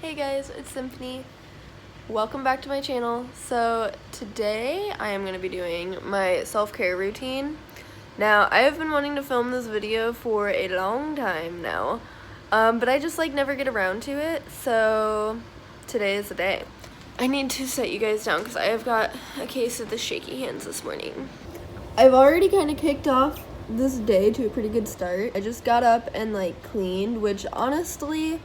Hey guys, it's Symphony. Welcome back to my channel. So today I am going to be doing my self-care routine. Now, I have been wanting to film this video for a long time now, but I just never get around to it, so today is the day. I need to set you guys down because I have got a case of the shaky hands this morning. I've already kind of kicked off this day to a pretty good start. I just got up and cleaned, which honestly,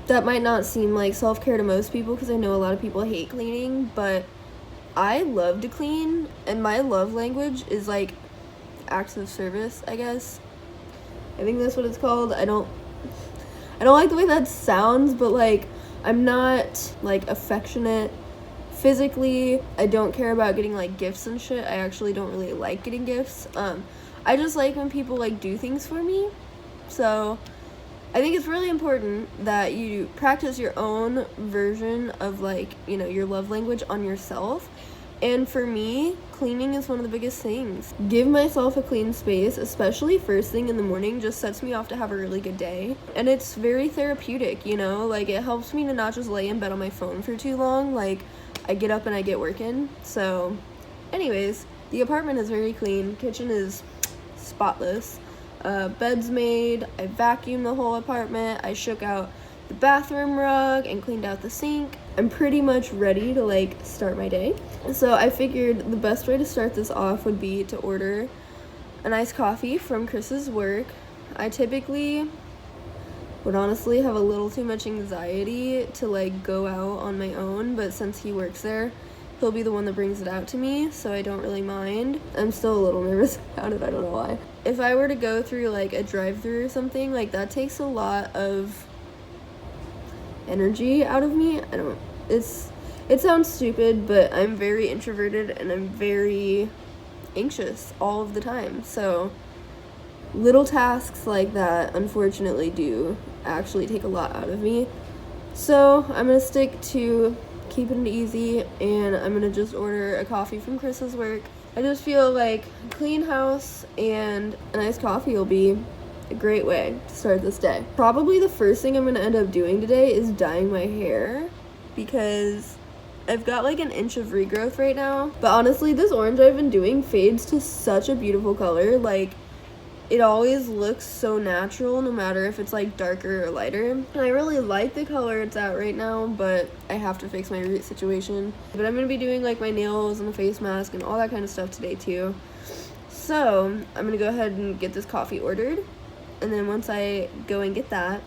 that might not seem like self-care to most people because I know a lot of people hate cleaning, but I love to clean, and my love language is acts of service, I guess. I think that's what it's called. I don't like the way that sounds, but I'm not affectionate physically. I don't care about getting gifts and shit. I actually don't really like getting gifts. I just like when people do things for me. So I think it's really important that you practice your own version of your love language on yourself. And for me, cleaning is one of the biggest things. Give myself a clean space, especially first thing in the morning, just sets me off to have a really good day. And it's very therapeutic, it helps me to not just lay in bed on my phone for too long. I get up and I get working. So anyways, the apartment is very clean. Kitchen is spotless. Bed's made. I vacuumed the whole apartment. I shook out the bathroom rug and cleaned out the sink. I'm pretty much ready to start my day. So I figured the best way to start this off would be to order an iced coffee from Chris's work. I typically would honestly have a little too much anxiety to go out on my own, but since he works there, he'll be the one that brings it out to me, so I don't really mind. I'm still a little nervous about it, I don't know why. If I were to go through a drive-through or something, that takes a lot of energy out of me. It sounds stupid, but I'm very introverted and I'm very anxious all of the time. So little tasks like that unfortunately do actually take a lot out of me. So I'm gonna stick to keeping it easy, and I'm gonna just order a coffee from Chris's work. I just feel like a clean house and a nice coffee will be a great way to start this day. Probably the first thing I'm gonna end up doing today is dyeing my hair because I've got an inch of regrowth right now. But honestly, this orange I've been doing fades to such a beautiful color. It always looks so natural no matter if it's darker or lighter. And I really like the color it's at right now, but I have to fix my root situation. But I'm gonna be doing my nails and the face mask and all that kind of stuff today too. So I'm gonna go ahead and get this coffee ordered. And then once I go and get that,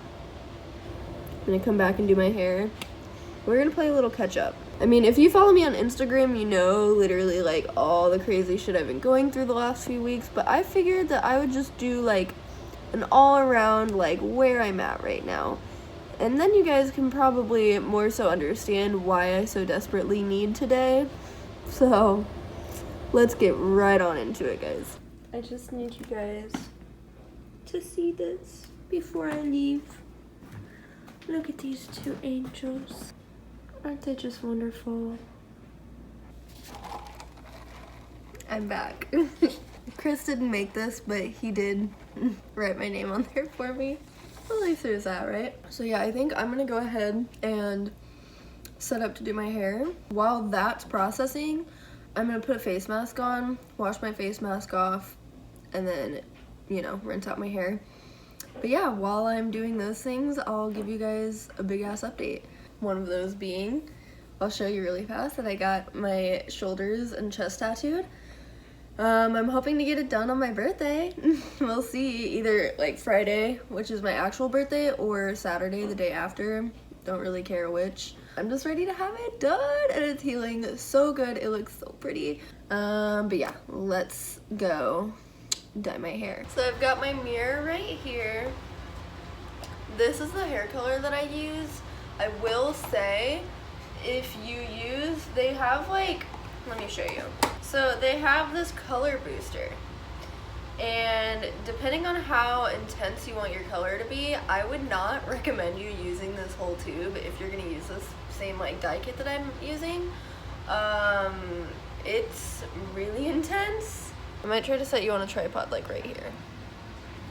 I'm gonna come back and do my hair. We're gonna play a little catch up. I mean, if you follow me on Instagram, you know literally all the crazy shit I've been going through the last few weeks, but I figured that I would just do an all around where I'm at right now. And then you guys can probably more so understand why I so desperately need today. So let's get right on into it, guys. I just need you guys to see this before I leave. Look at these two angels. Aren't they just wonderful? I'm back. Chris didn't make this, but he did write my name on there for me. At least there's that, right? So yeah, I think I'm gonna go ahead and set up to do my hair. While that's processing, I'm gonna put a face mask on, wash my face mask off, and then, rinse out my hair. But yeah, while I'm doing those things, I'll give you guys a big ass update. One of those being, I'll show you really fast that I got my shoulders and chest tattooed. I'm hoping to get it done on my birthday. We'll see, either Friday, which is my actual birthday, or Saturday, the day after. Don't really care which. I'm just ready to have it done, and it's healing so good. It looks so pretty. But yeah, let's go dye my hair. So I've got my mirror right here. This is the hair color that I use. I will say, if you use, they have let me show you. So they have this color booster, and depending on how intense you want your color to be, I would not recommend you using this whole tube if you're gonna use this same dye kit that I'm using. It's really intense. I might try to set you on a tripod right here.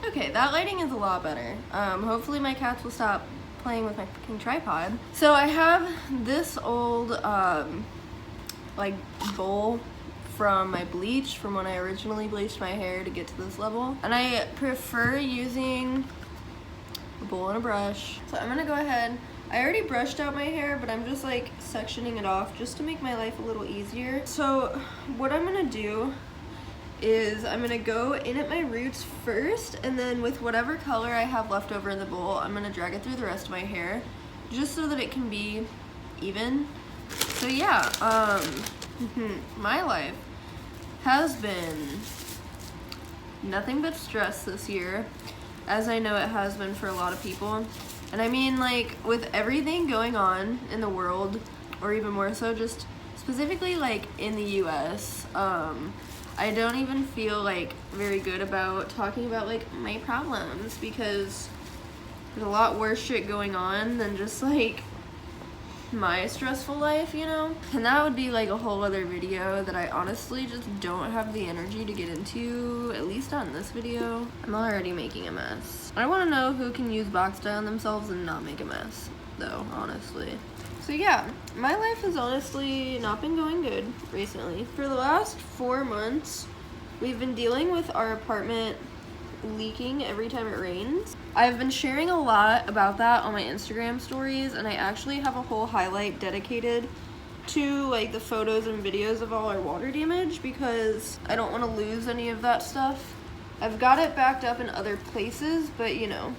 Okay, that lighting is a lot better. Hopefully my cats will stop playing with my freaking tripod. So I have this old like bowl from my bleach from when I originally bleached my hair to get to this level, and I prefer using a bowl and a brush. So I'm gonna go ahead, I already brushed out my hair, but I'm just like sectioning it off just to make my life a little easier. So what I'm gonna do is I'm gonna go in at my roots first, and then with whatever color I have left over in the bowl, I'm gonna drag it through the rest of my hair just so that it can be even. So yeah, my life has been nothing but stress this year, as I know it has been for a lot of people. And I mean, like, with everything going on in the world, or even more so just specifically like in the US, I don't even feel like very good about talking about like my problems, because there's a lot worse shit going on than just like my stressful life, you know? And that would be like a whole other video that I honestly just don't have the energy to get into, at least on this video. I'm already making a mess. I want to know who can use box dye on themselves and not make a mess, though, honestly. So yeah, my life has honestly not been going good recently. For the last 4 months, we've been dealing with our apartment leaking every time it rains. I've been sharing a lot about that on my Instagram stories, and I actually have a whole highlight dedicated to like the photos and videos of all our water damage, because I don't want to lose any of that stuff. I've got it backed up in other places, but you know,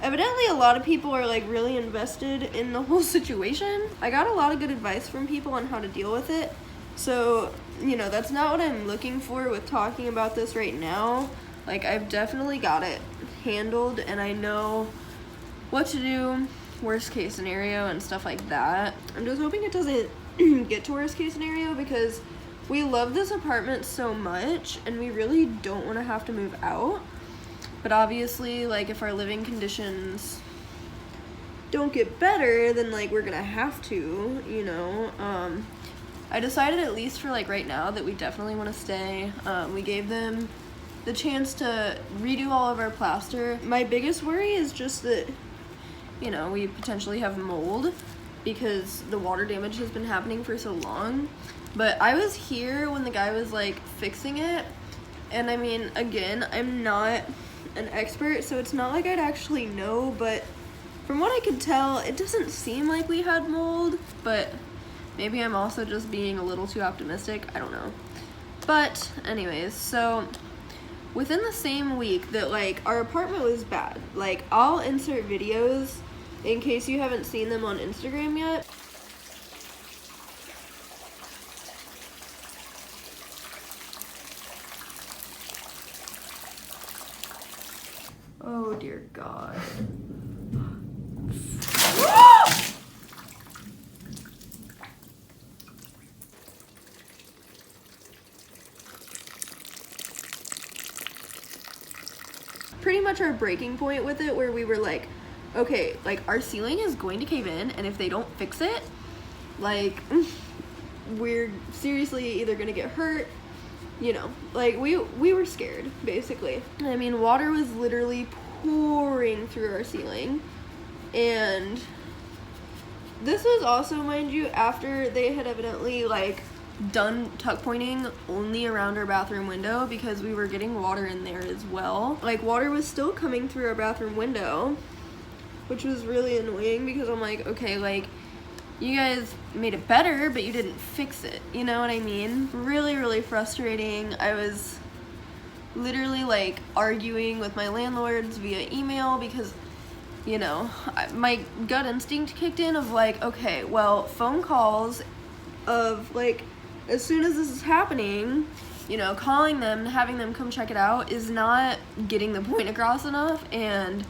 evidently a lot of people are like really invested in the whole situation. I got a lot of good advice from people on how to deal with it, so you know, that's not what I'm looking for with talking about this right now. Like, I've definitely got it handled, and I know what to do, worst case scenario and stuff like that. I'm just hoping it doesn't get to worst case scenario, because we love this apartment so much and we really don't want to have to move out. But obviously, like, if our living conditions don't get better, then like we're gonna have to, you know. I decided, at least for like right now, that we definitely want to stay. We gave them the chance to redo all of our plaster. My biggest worry is just that, you know, we potentially have mold because the water damage has been happening for so long. But I was here when the guy was like fixing it, and I mean, again, I'm not an expert, so it's not like I'd actually know, but from what I could tell, it doesn't seem like we had mold, but maybe I'm also just being a little too optimistic, I don't know. But anyways, so within the same week that like our apartment was bad, like I'll insert videos in case you haven't seen them on Instagram yet. Oh dear God. Pretty much our breaking point with it, where we were like, okay, like our ceiling is going to cave in, and if they don't fix it, like we're seriously either gonna get hurt, you know, like we were scared basically. I mean, water was literally pouring through our ceiling, and this was also, mind you, after they had evidently like done tuck pointing only around our bathroom window, because we were getting water in there as well. Like, water was still coming through our bathroom window, which was really annoying, because I'm like, okay, like, you guys made it better, but you didn't fix it, you know what I mean? Really, really frustrating. I was literally like arguing with my landlords via email, because, you know, my gut instinct kicked in of like, okay, well, phone calls of like, as soon as this is happening, you know, calling them, having them come check it out is not getting the point across enough. And,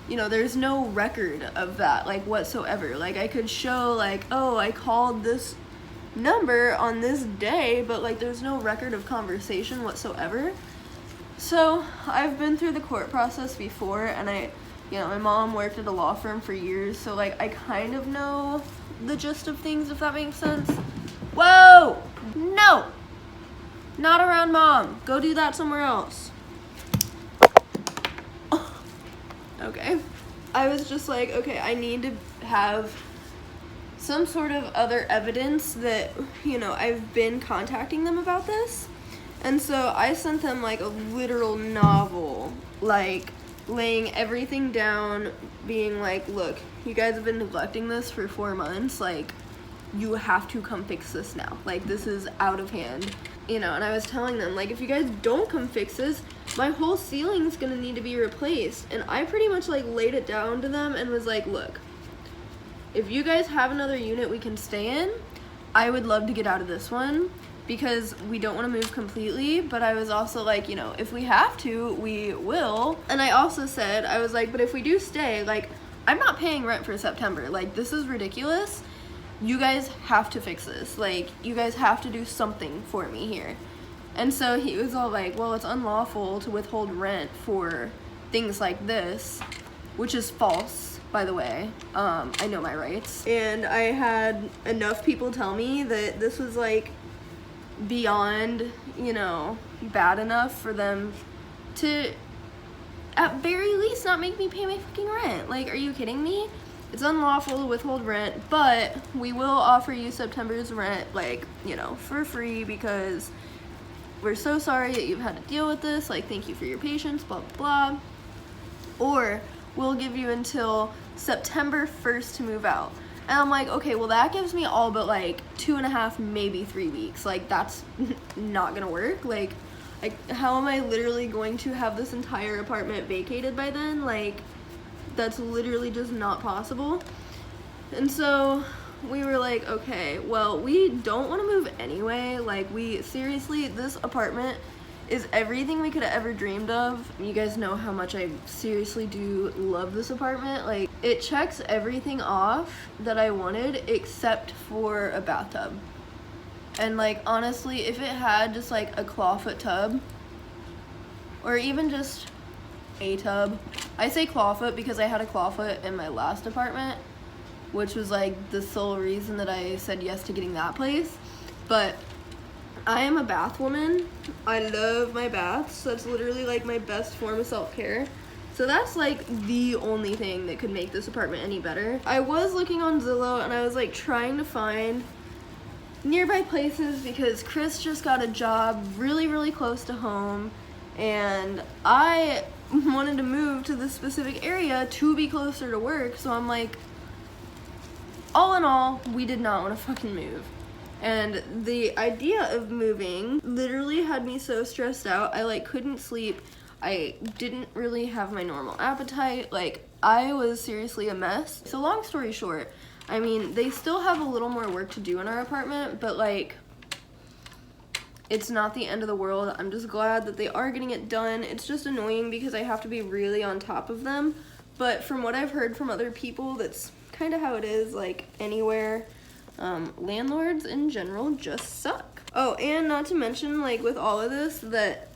you know, there's no record of that, like, whatsoever. Like, I could show, like, oh, I called this number on this day, but, like, there's no record of conversation whatsoever. So, I've been through the court process before, and you know, my mom worked at a law firm for years, so, like, I kind of know the gist of things, if that makes sense. Whoa! No! Not around Mom. Go do that somewhere else. Okay. I was just like, okay, I need to have some sort of other evidence that, you know, I've been contacting them about this. And so I sent them like a literal novel, like laying everything down, being like, look, you guys have been neglecting this for 4 months, like, you have to come fix this now. Like, this is out of hand, you know. And I was telling them, like, if you guys don't come fix this, my whole ceiling's gonna need to be replaced. And I pretty much like laid it down to them and was like, look, if you guys have another unit we can stay in, I would love to get out of this one because we don't want to move completely. But I was also like, you know, if we have to, we will. And I also said, I was like, but if we do stay, like, I'm not paying rent for September. Like, this is ridiculous. You guys have to fix this. Like, you guys have to do something for me here. And so he was all like, well, it's unlawful to withhold rent for things like this, which is false, by the way. I know my rights. And I had enough people tell me that this was like beyond, you know, bad enough for them to at very least not make me pay my fucking rent. Like, are you kidding me? It's unlawful to withhold rent, but we will offer you September's rent, like, you know, for free because we're so sorry that you've had to deal with this. Like, thank you for your patience, blah, blah, blah. Or we'll give you until September 1st to move out. And I'm like, okay, well, that gives me all but like 2.5, maybe 3 weeks. Like, that's not gonna work. Like, how am I literally going to have this entire apartment vacated by then? Like, that's literally just not possible. And so we were like, okay, well, we don't want to move anyway. Like, we seriously, this apartment is everything we could have ever dreamed of. You guys know how much I seriously do love this apartment. Like, it checks everything off that I wanted except for a bathtub. And like, honestly, if it had just like a clawfoot tub or even just a tub, I say clawfoot because I had a clawfoot in my last apartment, which was like the sole reason that I said yes to getting that place. But I am a bath woman. I love my baths. That's literally like my best form of self-care. So that's like the only thing that could make this apartment any better. I was looking on Zillow and I was like trying to find nearby places because Chris just got a job really, really close to home, and I wanted to move to this specific area to be closer to work. So I'm like, all in all, we did not want to fucking move. And the idea of moving literally had me so stressed out. I like couldn't sleep. I didn't really have my normal appetite. Like, I was seriously a mess. So long story short, I mean, they still have a little more work to do in our apartment, but like, it's not the end of the world. I'm just glad that they are getting it done. It's just annoying because I have to be really on top of them. But from what I've heard from other people, that's kind of how it is, like, anywhere. Landlords in general just suck. Oh, and not to mention, like, with all of this, that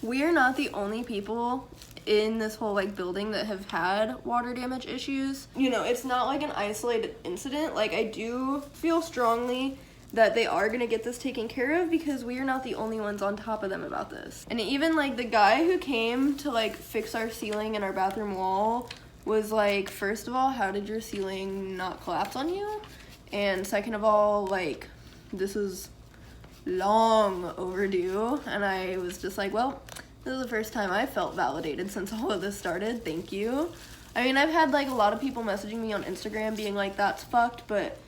we are not the only people in this whole like building that have had water damage issues. You know, it's not like an isolated incident. Like, I do feel strongly that they are gonna get this taken care of because we are not the only ones on top of them about this. And even like the guy who came to like fix our ceiling and our bathroom wall was like, first of all, how did your ceiling not collapse on you? And second of all, like, this is long overdue. And I was just like, well, this is the first time I felt validated since all of this started. Thank you. I mean, I've had like a lot of people messaging me on Instagram being like, that's fucked, but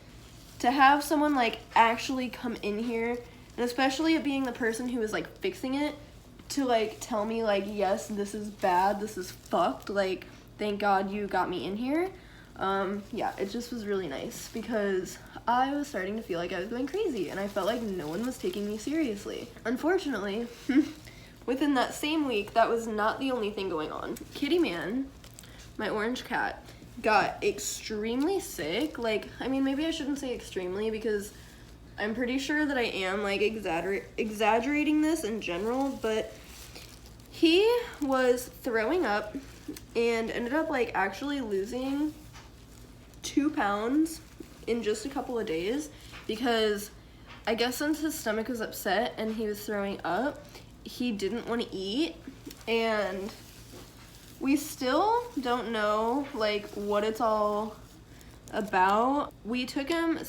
to have someone like actually come in here, and especially it being the person who is like fixing it, to like tell me like, yes, this is bad, this is fucked, like, thank God you got me in here. Yeah, it just was really nice because I was starting to feel like I was going crazy and I felt like no one was taking me seriously. Unfortunately, within that same week, that was not the only thing going on. Kitty Man, my orange cat, got extremely sick. Like, I mean, maybe I shouldn't say extremely because I'm pretty sure that I am like exaggerating this in general, but he was throwing up and ended up like actually losing 2 pounds in just a couple of days because I guess since his stomach was upset and he was throwing up, he didn't want to eat, and We still don't know like what it's all about. We took him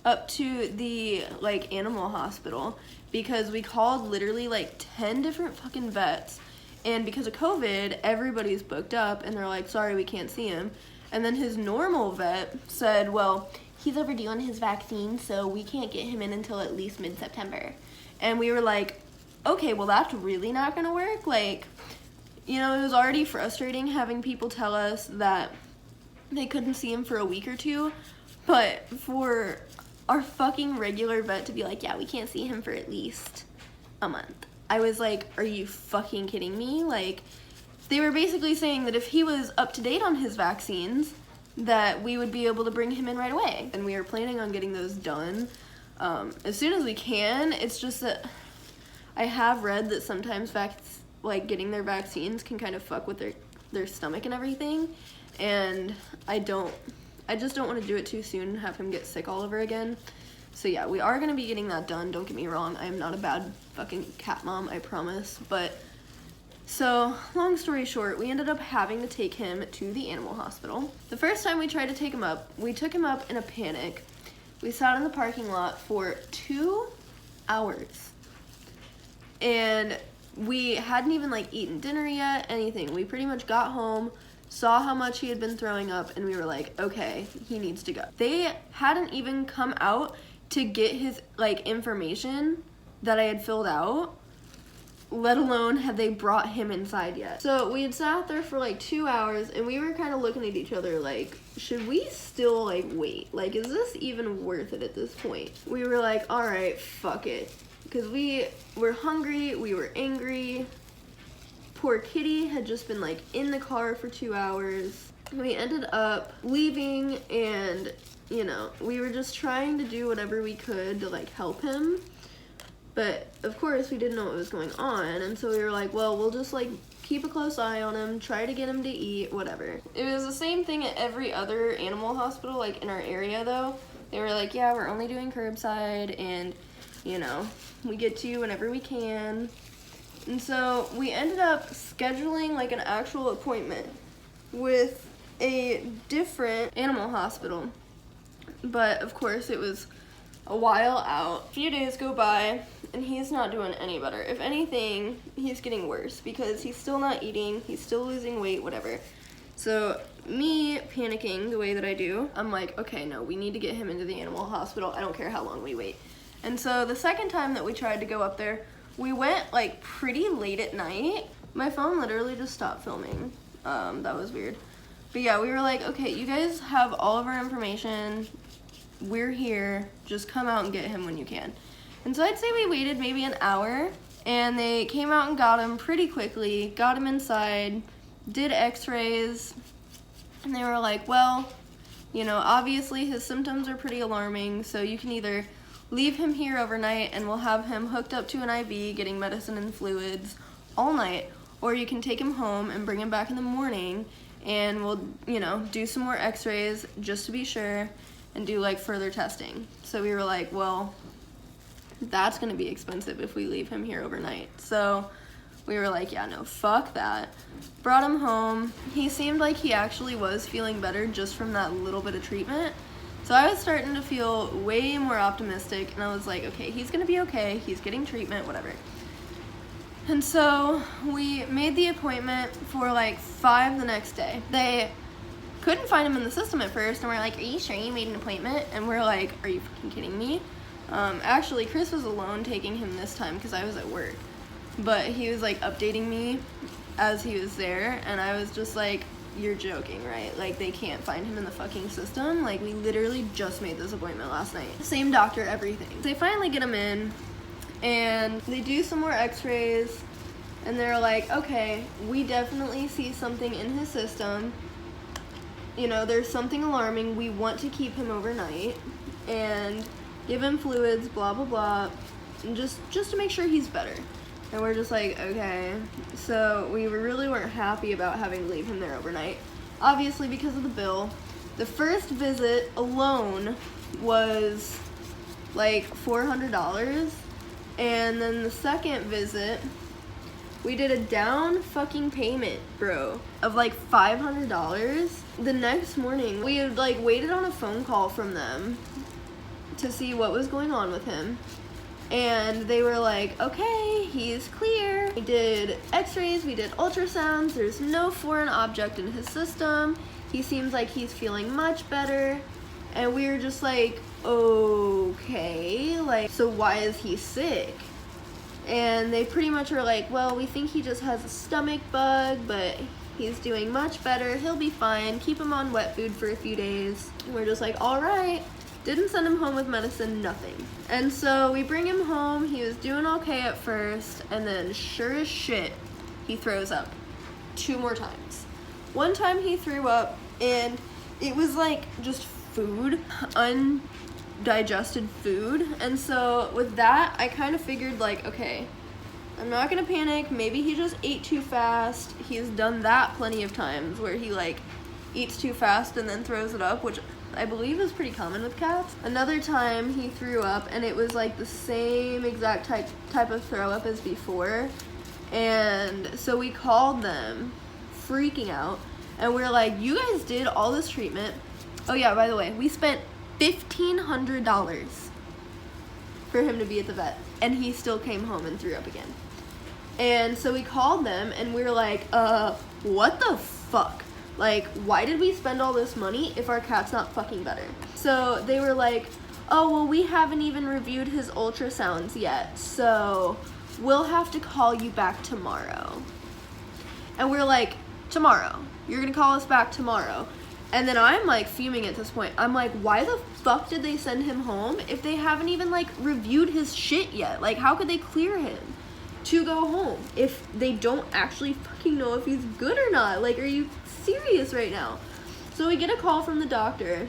up to the like animal hospital because we called literally like 10 different fucking vets, and because of COVID everybody's booked up and they're like, sorry, we can't see him. And then his normal vet said, well, he's overdue on his vaccine, so we can't get him in until at least mid-September. And we were like, okay, well that's really not gonna work. Like, you know, it was already frustrating having people tell us that they couldn't see him for a week or two, but for our fucking regular vet to be like, yeah, we can't see him for at least a month. I was like, are you fucking kidding me? Like, they were basically saying that if he was up to date on his vaccines, that we would be able to bring him in right away. And we are planning on getting those done as soon as we can. It's just that I have read that sometimes like getting their vaccines can kind of fuck with their stomach and everything. And I just don't want to do it too soon and have him get sick all over again. So yeah, we are going to be getting that done. Don't get me wrong. I am not a bad fucking cat mom, I promise. But so long story short, we ended up having to take him to the animal hospital. The first time we tried to take him up, we took him up in a panic. We sat in the parking lot for 2 hours. And we hadn't even like eaten dinner yet, anything. We pretty much got home, saw how much he had been throwing up, and we were like, okay, he needs to go. They hadn't even come out to get his like information that I had filled out, let alone had they brought him inside yet. So we had sat there for like 2 hours, and we were kind of looking at each other like, should we still like wait? Like, is this even worth it at this point? We were like, all right, fuck it. Because we were hungry, we were angry. Poor kitty had just been like in the car for 2 hours. We ended up leaving, and you know, we were just trying to do whatever we could to like help him. But of course we didn't know what was going on, and so we were like, well, we'll just like keep a close eye on him, try to get him to eat, whatever. It was the same thing at every other animal hospital like in our area though. They were like, yeah, we're only doing curbside, and you know, we get to you whenever we can. And so we ended up scheduling like an actual appointment with a different animal hospital. But of course it was a while out. A few days go by and he's not doing any better. If anything, he's getting worse because he's still not eating, he's still losing weight, whatever. So me panicking the way that I do, I'm like, okay, no, we need to get him into the animal hospital. I don't care how long we wait. And so the second time that we tried to go up there, we went like pretty late at night. My phone literally just stopped filming. That was weird. But yeah, we were like, okay, you guys have all of our information. We're here. Just come out and get him when you can. And so I'd say we waited maybe an hour, and they came out and got him pretty quickly, got him inside, did x-rays, and they were like, well, you know, obviously his symptoms are pretty alarming, so you can either leave him here overnight and we'll have him hooked up to an IV getting medicine and fluids all night, or you can take him home and bring him back in the morning and we'll, you know, do some more x-rays just to be sure and do like further testing. So we were like, well, that's gonna be expensive if we leave him here overnight. So we were like, yeah, no, fuck that. Brought him home. He seemed like he actually was feeling better just from that little bit of treatment. So I was starting to feel way more optimistic, and I was like, okay, he's gonna be okay, he's getting treatment, whatever. And so we made the appointment for like 5 the next day. They couldn't find him in the system at first, and we're like, are you sure you made an appointment? And we're like, are you fucking kidding me? Actually, Chris was alone taking him this time because I was at work. But he was like updating me as he was there, and I was just like, you're joking, right? Like, they can't find him in the fucking system. Like, we literally just made this appointment last night. Same doctor, everything. They finally get him in, and they do some more x-rays, and they're like, okay, we definitely see something in his system. You know, there's something alarming. We want to keep him overnight and give him fluids, blah, blah, blah, and just to make sure he's better. And we're just like, okay. So we really weren't happy about having to leave him there overnight, obviously because of the bill. The first visit alone was like $400, and then the second visit We did a down fucking payment, bro, of like $500. The next morning, we had like waited on a phone call from them to see what was going on with him. And they were like, okay, he's clear. We did x-rays, we did ultrasounds. There's no foreign object in his system. He seems like he's feeling much better. And we were just like, okay, like, so why is he sick? And they pretty much were like, well, we think he just has a stomach bug, but he's doing much better. He'll be fine. Keep him on wet food for a few days. And we're just like, all right. Didn't send him home with medicine, nothing. And so we bring him home. He was doing okay at first, and then sure as shit, he throws up 2 more times. One time he threw up, and it was like just food, undigested food. And so with that, I kind of figured like, okay, I'm not gonna panic. Maybe he just ate too fast. He's done that plenty of times where he like eats too fast and then throws it up, which I believe is pretty common with cats. Another time he threw up, and it was like the same exact type of throw up as before. And so we called them, freaking out, and we were like, you guys did all this treatment. Oh yeah, by the way, we spent $1,500 for him to be at the vet, and he still came home and threw up again. And so we called them, and we were like, what the fuck? Like, why did we spend all this money if our cat's not fucking better? So they were like, oh, well, we haven't even reviewed his ultrasounds yet, so we'll have to call you back tomorrow. And we're like, tomorrow? You're gonna call us back tomorrow? And then I'm like fuming at this point. I'm like, why the fuck did they send him home if they haven't even like reviewed his shit yet? Like, how could they clear him to go home if they don't actually fucking know if he's good or not? Like, are you serious right now? So we get a call from the doctor,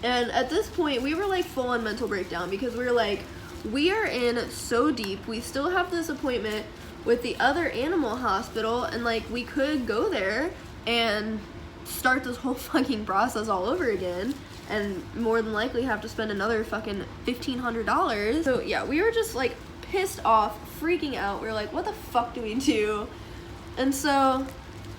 and at this point we were like full on mental breakdown, because we were like, we are in so deep. We still have this appointment with the other animal hospital, and like we could go there and start this whole fucking process all over again, and more than likely have to spend another fucking $1,500. So yeah, we were just like pissed off, freaking out. We were like, what the fuck do we do? And so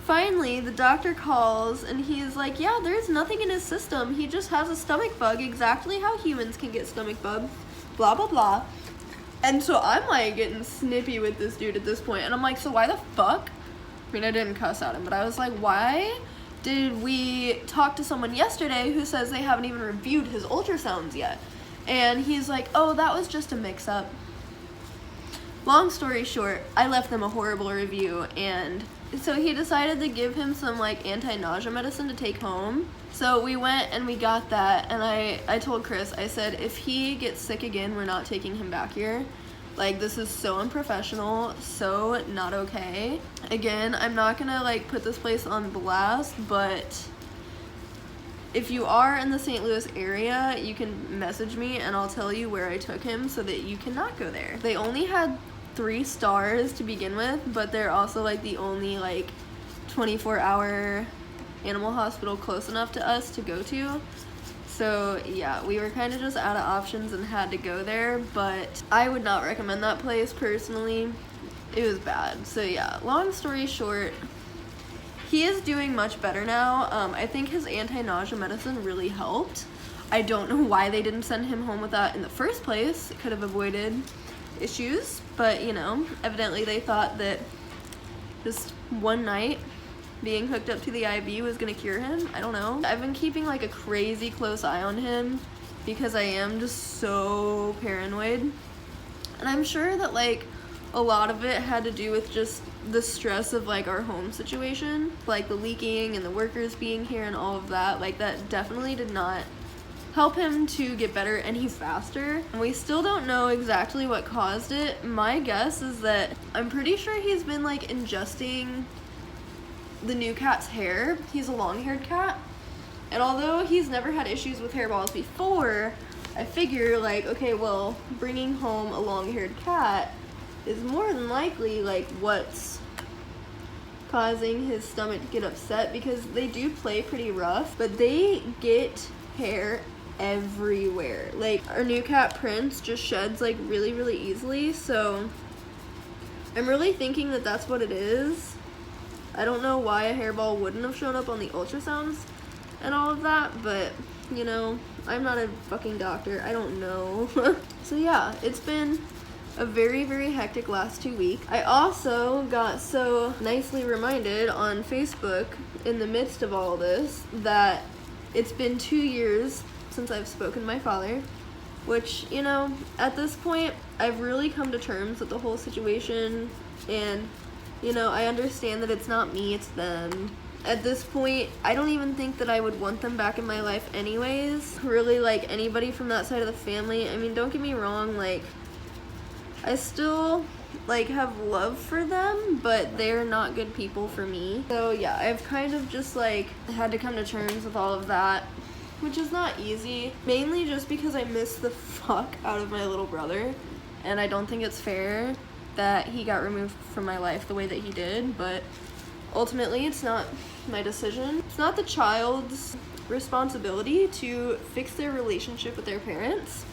finally the doctor calls, and he's like, yeah, there's nothing in his system. He just has a stomach bug, exactly how humans can get stomach bugs, blah blah blah. And so I'm like getting snippy with this dude at this point, and I'm like, so why the fuck? I mean, I didn't cuss at him, but I was like, why did we talk to someone yesterday who says they haven't even reviewed his ultrasounds yet? And he's like, oh, that was just a mix-up. Long story short, I left them a horrible review, and so he decided to give him some like anti-nausea medicine to take home. So we went and we got that, and I told Chris, I said, if he gets sick again, we're not taking him back here. Like, this is so unprofessional, so not okay. Again, I'm not gonna like put this place on blast, but if you are in the St. Louis area, you can message me and I'll tell you where I took him so that you cannot go there. They only had 3 stars to begin with, but they're also like the only like 24-hour animal hospital close enough to us to go to. So yeah, we were kind of just out of options and had to go there, but I would not recommend that place personally. It was bad. So yeah, long story short, he is doing much better now. I think his anti-nausea medicine really helped. I don't know why they didn't send him home with that in the first place. It could have avoided issues, but you know, evidently they thought that just one night being hooked up to the IV was gonna cure him. I don't know. I've been keeping like a crazy close eye on him because I am just so paranoid, and I'm sure that like a lot of it had to do with just the stress of like our home situation, like the leaking and the workers being here and all of that. Like, that definitely did not help him to get better any faster. And we still don't know exactly what caused it. My guess is that I'm pretty sure he's been like ingesting the new cat's hair. He's a long-haired cat, and although he's never had issues with hairballs before, I figure like, okay, well, bringing home a long-haired cat is more than likely like what's causing his stomach to get upset, because they do play pretty rough, but they get hair everywhere. Like, our new cat Prince just sheds like really easily, so I'm really thinking that that's what it is. I don't know why a hairball wouldn't have shown up on the ultrasounds and all of that, but you know, I'm not a fucking doctor. I don't know. So yeah, it's been a very, very hectic last 2 weeks. I also got so nicely reminded on Facebook in the midst of all this that it's been 2 years since I've spoken to my father, which, you know, at this point, I've really come to terms with the whole situation, and, you know, I understand that it's not me, it's them. At this point, I don't even think that I would want them back in my life anyways. Really, like, anybody from that side of the family. I mean, don't get me wrong, like, I still, like, have love for them, but they're not good people for me. So, yeah, I've kind of just, like, had to come to terms with all of that, which is not easy. Mainly just because I miss the fuck out of my little brother, and I don't think it's fair that he got removed from my life the way that he did, but ultimately, it's not my decision. It's not the child's responsibility to fix their relationship with their parents.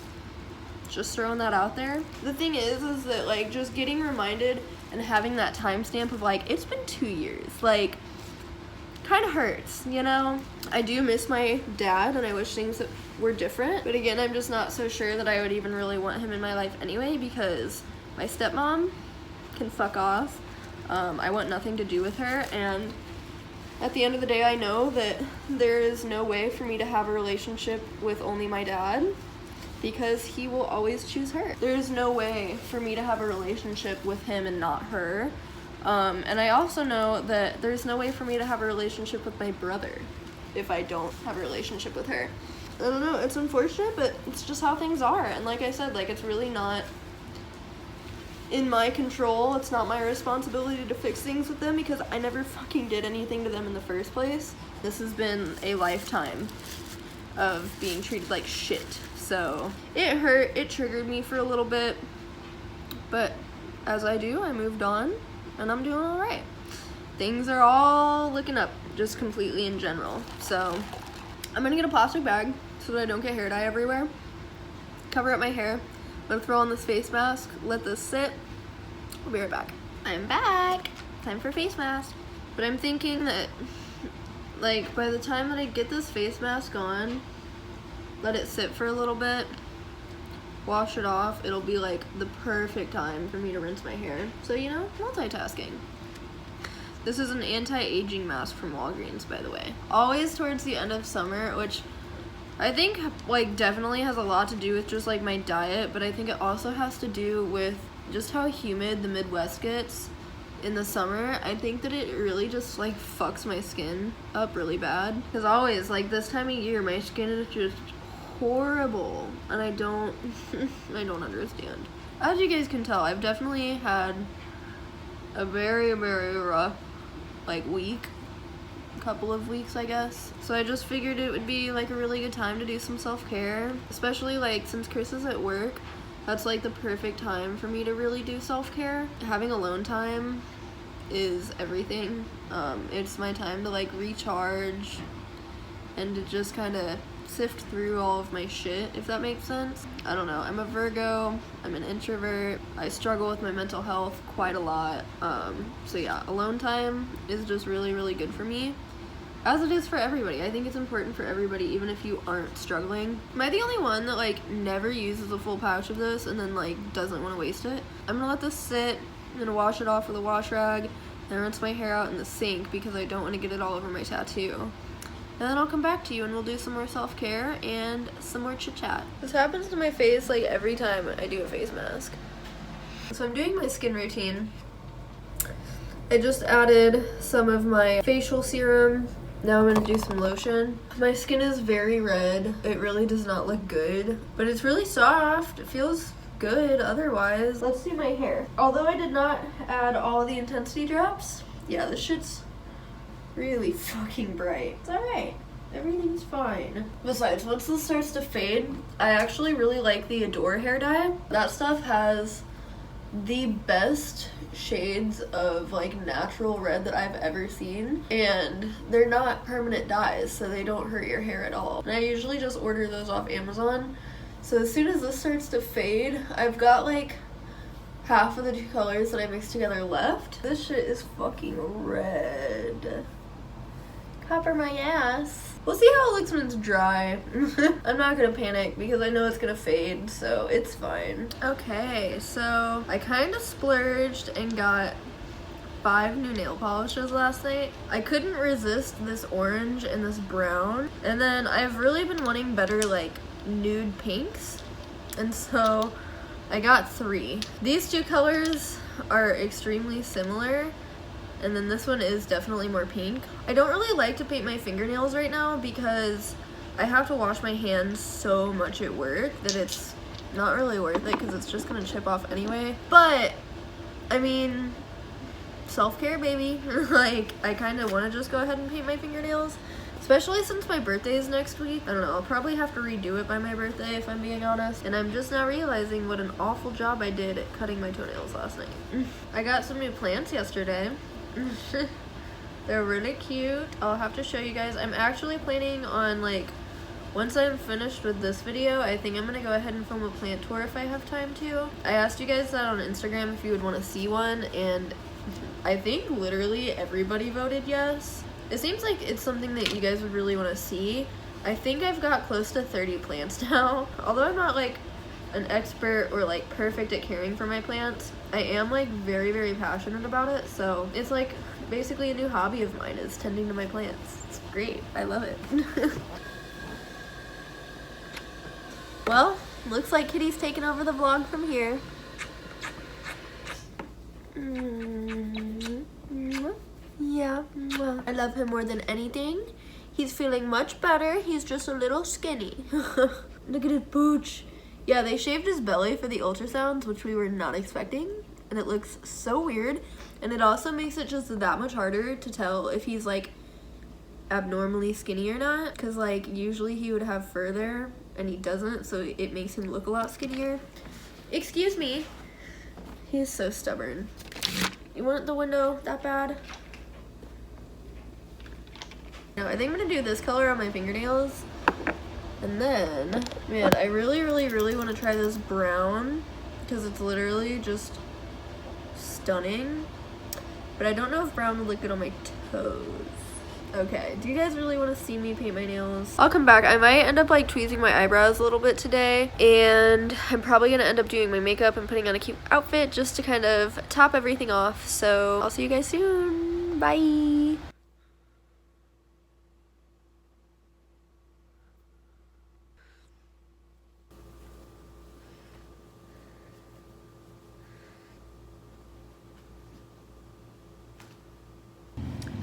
Just throwing that out there. The thing is that, like, just getting reminded and having that timestamp of, like, it's been 2 years, like, kind of hurts, you know? I do miss my dad, and I wish things were different, but again, I'm just not so sure that I would even really want him in my life anyway, because my stepmom can fuck off. I want nothing to do with her, and at the end of the day, I know that there is no way for me to have a relationship with only my dad, because he will always choose her. There's no way for me to have a relationship with him and not her. And I also know that there's no way for me to have a relationship with my brother if I don't have a relationship with her. I don't know, it's unfortunate, but it's just how things are. And like I said, like, it's really not in my control. It's not my responsibility to fix things with them, because I never fucking did anything to them in the first place. This has been a lifetime of being treated like shit. So it hurt, it triggered me for a little bit, but as I do, I moved on, and I'm doing all right. Things are all looking up, just completely in general. So I'm gonna get a plastic bag so that I don't get hair dye everywhere, cover up my hair. I'm gonna throw on this face mask, let this sit. I'll be right back. I'm back. Time for face mask. But I'm thinking that, like, by the time that I get this face mask on, let it sit for a little bit, wash it off, it'll be like the perfect time for me to rinse my hair. So, you know, multitasking. This is an anti-aging mask from Walgreens, by the way. Always towards the end of summer, which I think, like, definitely has a lot to do with just, like, my diet, but I think it also has to do with just how humid the Midwest gets in the summer. I think that it really just, like, fucks my skin up really bad. Because always, like, this time of year, my skin is just horrible, and I don't understand. As you guys can tell, I've definitely had a very, very rough, like, couple of weeks, I guess. So I just figured it would be, like, a really good time to do some self-care, especially, like, since Chris is at work. That's, like, the perfect time for me to really do self-care. Having alone time is everything. It's my time to, like, recharge and to just kind of sift through all of my shit, if that makes sense. I don't know, I'm a Virgo, I'm an introvert, I struggle with my mental health quite a lot, so yeah, alone time is just really, really good for me, as it is for everybody. I think it's important for everybody, even if you aren't struggling. Am I the only one that, like, never uses a full pouch of this and then, like, doesn't want to waste it? I'm gonna let this sit, I'm gonna wash it off with a wash rag, and rinse my hair out in the sink because I don't want to get it all over my tattoo. And then I'll come back to you and we'll do some more self-care and some more chit-chat. This happens to my face, like, every time I do a face mask. So I'm doing my skin routine. I just added some of my facial serum. Now I'm gonna do some lotion. My skin is very red. It really does not look good, but it's really soft. It feels good otherwise. Let's do my hair. Although I did not add all the intensity drops, yeah, this shit's really fucking bright. It's alright. Everything's fine. Besides, once this starts to fade, I actually really like the Adore hair dye. That stuff has the best shades of, like, natural red that I've ever seen, and they're not permanent dyes, so they don't hurt your hair at all. And I usually just order those off Amazon. So as soon as this starts to fade, I've got, like, half of the two colors that I mixed together left. This shit is fucking red. Copper my ass. We'll see how it looks when it's dry. I'm not gonna panic because I know it's gonna fade, so it's fine. Okay, so I kind of splurged and got 5 new nail polishes last night. I couldn't resist this orange and this brown, and then I've really been wanting better like nude pinks, and so I got 3. These two colors are extremely similar, and then this one is definitely more pink. I don't really like to paint my fingernails right now because I have to wash my hands so much at work that it's not really worth it because it's just gonna chip off anyway. But I mean, self-care, baby. Like, I kind of want to just go ahead and paint my fingernails, especially since my birthday is next week. I don't know, I'll probably have to redo it by my birthday if I'm being honest, and I'm just now realizing what an awful job I did at cutting my toenails last night. I got some new plants yesterday. They're really cute. I'll have to show you guys. I'm actually planning on, like, once I'm finished with this video, I think I'm gonna go ahead and film a plant tour if I have time to. I asked you guys that on Instagram if you would want to see one, and I think literally everybody voted yes. It seems like it's something that you guys would really want to see. I think I've got close to 30 plants now. Although I'm not like an expert or like perfect at caring for my plants, I am like very, very passionate about it. So it's like basically a new hobby of mine is tending to my plants. It's great. I love it. Well, looks like Kitty's taking over the vlog from here. Yeah, I love him more than anything. He's feeling much better. He's just a little skinny. Look at his pooch. Yeah, they shaved his belly for the ultrasounds, which we were not expecting, and it looks so weird. And it also makes it just that much harder to tell if he's like abnormally skinny or not, because like usually he would have fur there and he doesn't, so it makes him look a lot skinnier. Excuse me. He is so stubborn. You want the window that bad? Now I think I'm gonna do this color on my fingernails, and then, man, I really want to try this brown because it's literally just stunning, but I don't know if brown would look good on my toes. Okay, do you guys really want to see me paint my nails? I'll come back. I might end up like tweezing my eyebrows a little bit today, and I'm probably gonna end up doing my makeup and putting on a cute outfit just to kind of top everything off. So I'll see you guys soon. Bye.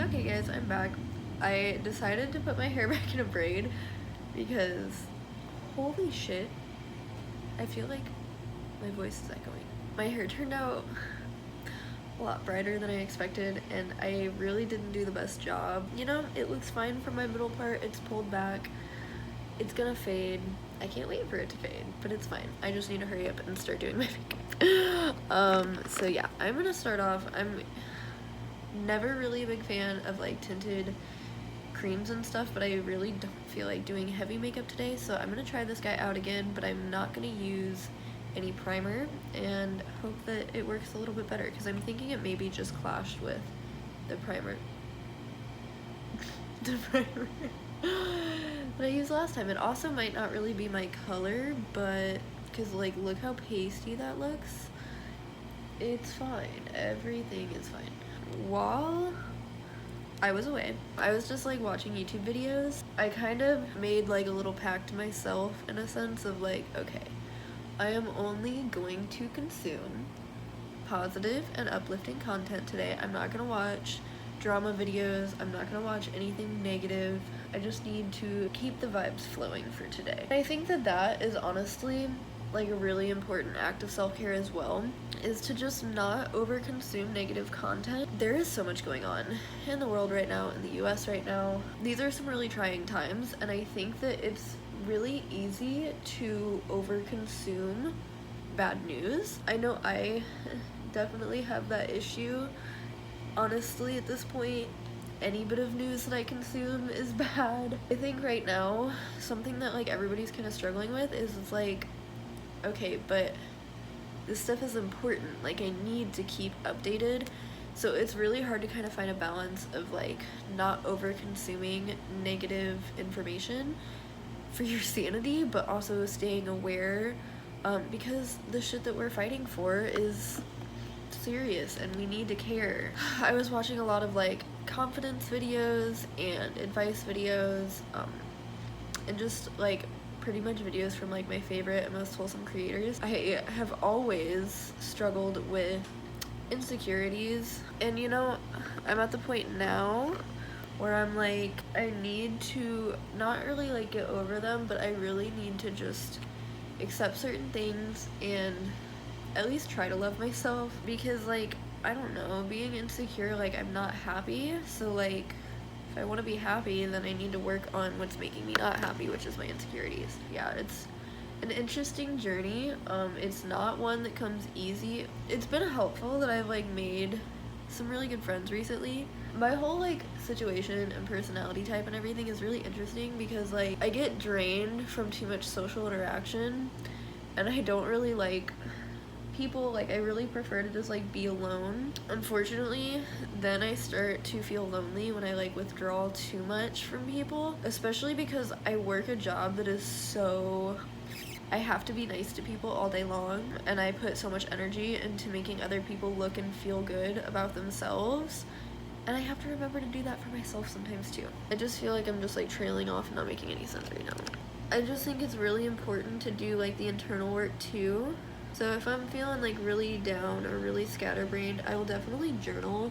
Okay guys, I'm back. I decided to put my hair back in a braid because holy shit, I feel like my voice is echoing. My hair turned out a lot brighter than I expected, and I really didn't do the best job. You know, it looks fine for my middle part. It's pulled back. It's gonna fade. I can't wait for it to fade, but it's fine. I just need to hurry up and start doing my makeup. So yeah, I'm gonna start off. I'm never really a big fan of like tinted creams and stuff, but I really don't feel like doing heavy makeup today, so I'm gonna try this guy out again, but I'm not gonna use any primer and hope that it works a little bit better because I'm thinking it maybe just clashed with the primer that I used last time. It also might not really be my color, but because like look how pasty that looks. It's fine. Everything is fine. While I was away, I was just like watching YouTube videos. I kind of made like a little pact to myself in a sense of like, okay, I am only going to consume positive and uplifting content today. I'm not gonna watch drama videos. I'm not gonna watch anything negative. I just need to keep the vibes flowing for today. I think that that is honestly like a really important act of self-care as well, is to just not overconsume negative content. There is so much going on in the world right now, in the US right now. These are some really trying times, and I think that it's really easy to overconsume bad news. I know I definitely have that issue. Honestly, at this point, any bit of news that I consume is bad. I think right now, something that like everybody's kind of struggling with is it's like, okay, but this stuff is important. Like, I need to keep updated. So it's really hard to kind of find a balance of like not over consuming negative information for your sanity, but also staying aware, because the shit that we're fighting for is serious and we need to care. I was watching a lot of like confidence videos and advice videos, and just like pretty much videos from like my favorite and most wholesome creators. I have always struggled with insecurities, and you know, I'm at the point now where I'm like, I need to not really like get over them, but I really need to just accept certain things and at least try to love myself, because like, I don't know, being insecure, like I'm not happy, so like if I want to be happy, then I need to work on what's making me not happy, which is my insecurities. Yeah, it's an interesting journey. It's not one that comes easy. It's been helpful that I've like made some really good friends recently. My whole like situation and personality type and everything is really interesting because like I get drained from too much social interaction, and I don't really like people. Like I really prefer to just like be alone. Unfortunately, then I start to feel lonely when I like withdraw too much from people, especially because I work a job that is so, I have to be nice to people all day long, and I put so much energy into making other people look and feel good about themselves, and I have to remember to do that for myself sometimes too. I just feel like I'm just like trailing off and not making any sense right now. I just think it's really important to do like the internal work too. So if I'm feeling like really down or really scatterbrained, I will definitely journal.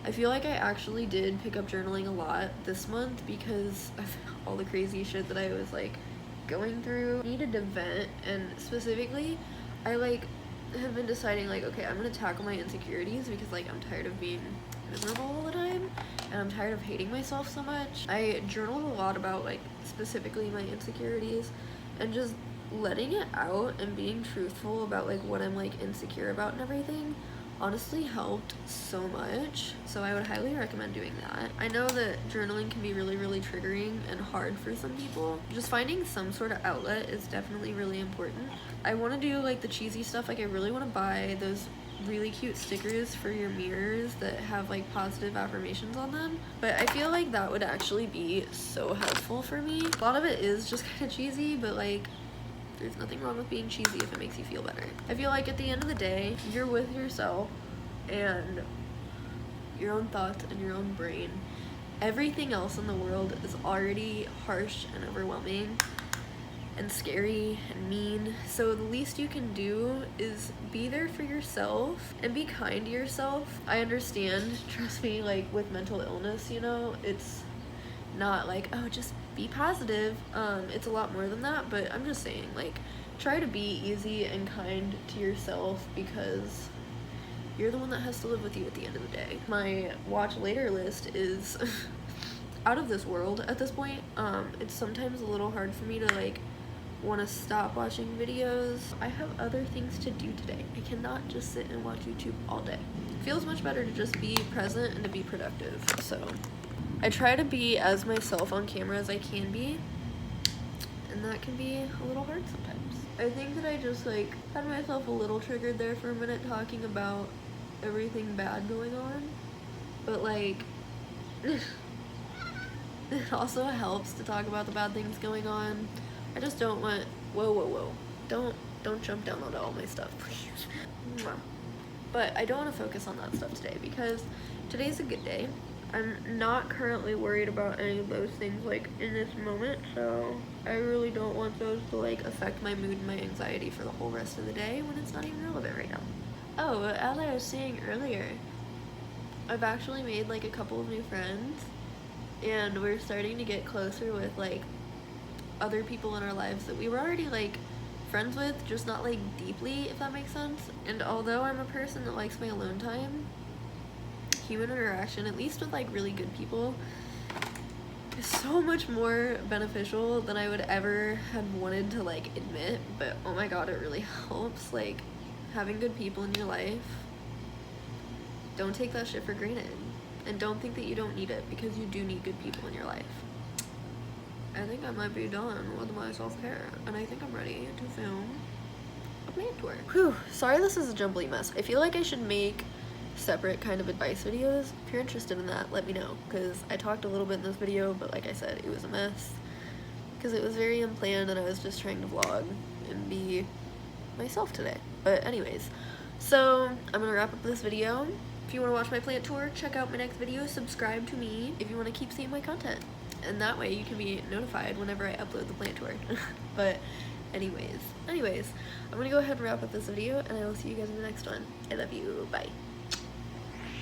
I feel like I actually did pick up journaling a lot this month because of all the crazy shit that I was like going through. I needed to vent, and specifically I like have been deciding like, okay, I'm gonna tackle my insecurities because like I'm tired of being miserable all the time and I'm tired of hating myself so much. I journaled a lot about like specifically my insecurities, and just letting it out and being truthful about like what I'm like insecure about and everything honestly helped so much. So I would highly recommend doing that. I know that journaling can be really triggering and hard for some people. Just finding some sort of outlet is definitely really important. I want to do like the cheesy stuff. Like I really want to buy those really cute stickers for your mirrors that have like positive affirmations on them, but I feel like that would actually be so helpful for me. A lot of it is just kind of cheesy, but like there's nothing wrong with being cheesy if it makes you feel better. I feel like at the end of the day, you're with yourself and your own thoughts and your own brain. Everything else in the world is already harsh and overwhelming and scary and mean. So the least you can do is be there for yourself and be kind to yourself. I understand, trust me, like with mental illness, you know, it's not like, oh, just be positive. It's a lot more than that, but I'm just saying, like, try to be easy and kind to yourself because you're the one that has to live with you at the end of the day. My watch later list is out of this world at this point. It's sometimes a little hard for me to like want to stop watching videos. I have other things to do today. I cannot just sit and watch YouTube all day. It feels much better to just be present and to be productive. So I try to be as myself on camera as I can be, and that can be a little hard sometimes. I think that I just like had myself a little triggered there for a minute talking about everything bad going on, but like it also helps to talk about the bad things going on. I just don't want, whoa, don't jump down onto all my stuff, please. But I don't want to focus on that stuff today because today's a good day. I'm not currently worried about any of those things like in this moment, so I really don't want those to like affect my mood and my anxiety for the whole rest of the day when it's not even relevant right now. Oh, as I was saying earlier, I've actually made like a couple of new friends, and we're starting to get closer with like other people in our lives that we were already like friends with, just not like deeply, if that makes sense. And although I'm a person that likes my alone time, human interaction, at least with like really good people, is so much more beneficial than I would ever have wanted to like admit. But oh my god, it really helps, like having good people in your life. Don't take that shit for granted, and don't think that you don't need it, because you do need good people in your life. I think I might be done with my self-care, and I think I'm ready to film a plant tour. Whew, sorry this is a jumbly mess. I feel like I should make separate kind of advice videos. If you're interested in that, let me know, because I talked a little bit in this video, but like I said, it was a mess because it was very unplanned and I was just trying to vlog and be myself today. But anyways, so I'm gonna wrap up this video. If you want to watch my plant tour, check out my next video, subscribe to me if you want to keep seeing my content, and that way you can be notified whenever I upload the plant tour. But anyways, I'm gonna go ahead and wrap up this video, and I will see you guys in the next one. I love you, bye.